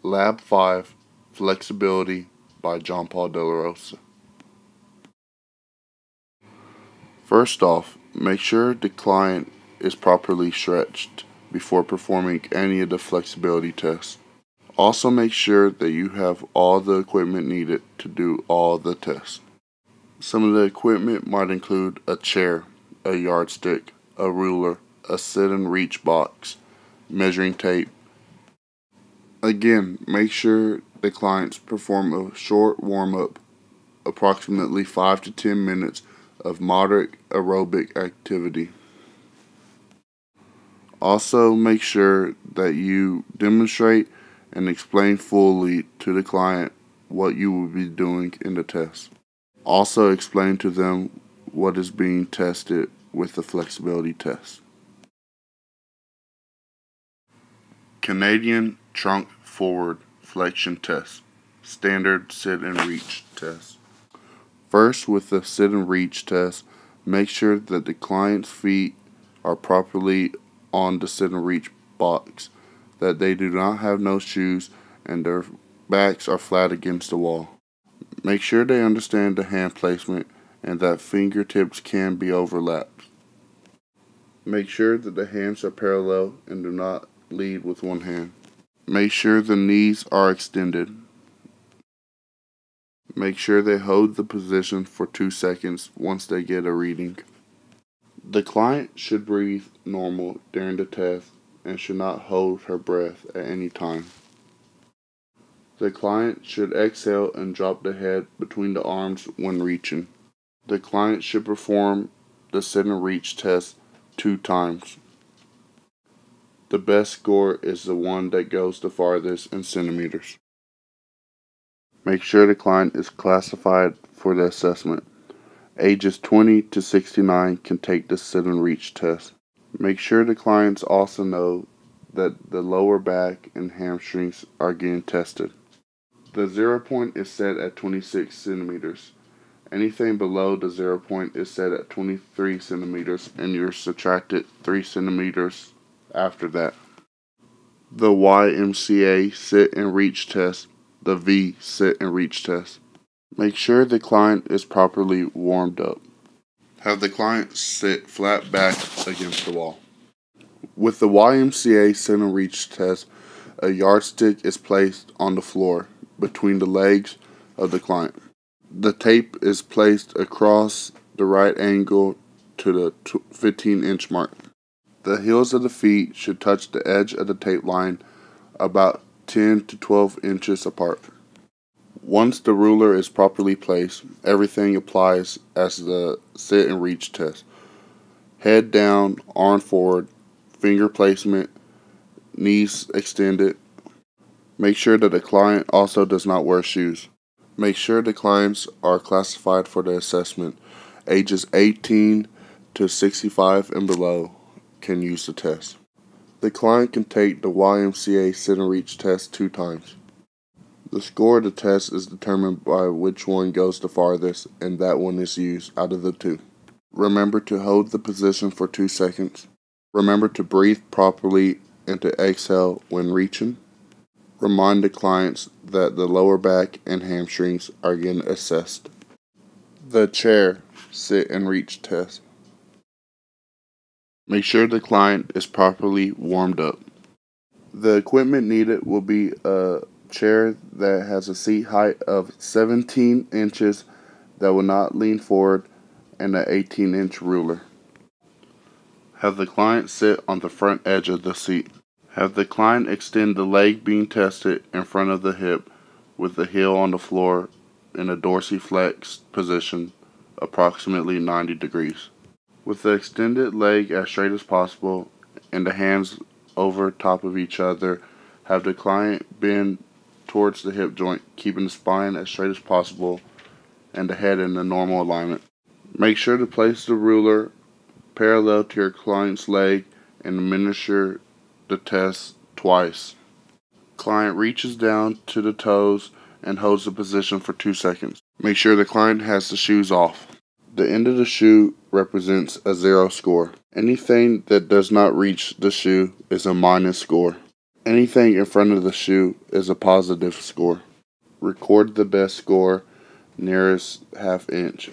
Lab 5, Flexibility by John Paul De La Rosa. First off, make sure the client is properly stretched before performing any of the flexibility tests. Also make sure that you have all the equipment needed to do all the tests. Some of the equipment might include a chair, a yardstick, a ruler, a sit and reach box, measuring tape. Again, make sure the clients perform a short warm-up, approximately 5 to 10 minutes of moderate aerobic activity. Also make sure that you demonstrate and explain fully to the client what you will be doing in the test. Also explain to them what is being tested with the flexibility test. Canadian Trunk Forward Flexion Test. Standard Sit and Reach Test. First, with the sit and reach test, make sure that the client's feet are properly on the sit and reach box, that they do not have no shoes, and their backs are flat against the wall. Make sure they understand the hand placement and that fingertips can be overlapped. Make sure that the hands are parallel and do not lead with one hand. Make sure the knees are extended. Make sure they hold the position for 2 seconds once they get a reading. The client should breathe normal during the test and should not hold her breath at any time. The client should exhale and drop the head between the arms when reaching. The client should perform the sit and reach test 2 times. The best score is the one that goes the farthest in centimeters. Make sure the client is classified for the assessment. Ages 20 to 69 can take the sit and reach test. Make sure the clients also know that the lower back and hamstrings are getting tested. The 0 point is set at 26 centimeters. Anything below the 0 point is set at 23 centimeters and you're subtracted 3 centimeters after that. The YMCA sit and reach test. The V sit and reach test. Make sure the client is properly warmed up. Have the client sit flat back against the wall. With the YMCA sit and reach test, a yardstick is placed on the floor between the legs of the client. The tape is placed across the right angle to the 15-inch mark. The heels of the feet should touch the edge of the tape line about 10 to 12 inches apart. Once the ruler is properly placed, everything applies as the sit and reach test. Head down, arm forward, finger placement, knees extended. Make sure that the client also does not wear shoes. Make sure the clients are classified for the assessment. Ages 18 to 65 and below can use the test. The client can take the YMCA sit and reach test 2 times. The score of the test is determined by which one goes the farthest, and that one is used out of the 2. Remember to hold the position for 2 seconds. Remember to breathe properly and to exhale when reaching. Remind the clients that the lower back and hamstrings are getting assessed. The chair sit and reach test. Make sure the client is properly warmed up. The equipment needed will be a chair that has a seat height of 17 inches that will not lean forward and an 18-inch ruler. Have the client sit on the front edge of the seat. Have the client extend the leg being tested in front of the hip with the heel on the floor in a dorsiflex position, approximately 90 degrees. With the extended leg as straight as possible and the hands over top of each other, have the client bend towards the hip joint, keeping the spine as straight as possible and the head in the normal alignment. Make sure to place the ruler parallel to your client's leg and administer the test twice. Client reaches down to the toes and holds the position for 2 seconds. Make sure the client has the shoes off. The end of the shoe represents a 0 score. Anything that does not reach the shoe is a minus score. Anything in front of the shoe is a positive score. Record the best score nearest half inch.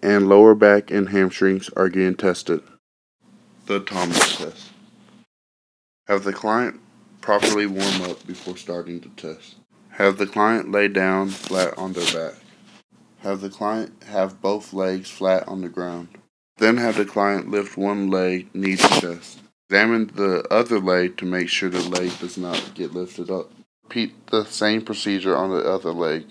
And lower back and hamstrings are getting tested. The Thomas test. Have the client properly warm up before starting the test. Have the client lay down flat on their back. Have the client have both legs flat on the ground. Then have the client lift one leg knee to chest. Examine the other leg to make sure the leg does not get lifted up. Repeat the same procedure on the other leg.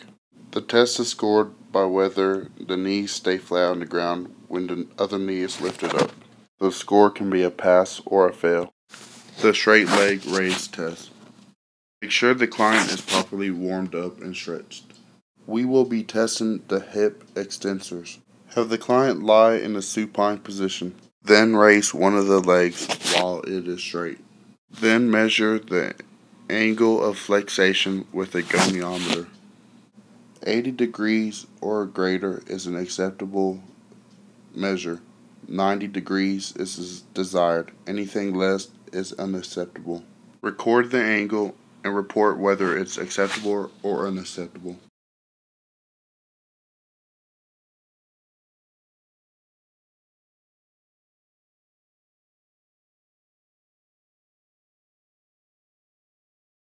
The test is scored by whether the knees stay flat on the ground when the other knee is lifted up. The score can be a pass or a fail. The straight leg raise test. Make sure the client is properly warmed up and stretched. We will be testing the hip extensors. Have the client lie in a supine position. Then raise one of the legs while it is straight. Then measure the angle of flexation with a goniometer. 80 degrees or greater is an acceptable measure. 90 degrees is desired. Anything less is unacceptable. Record the angle and report whether it's acceptable or unacceptable.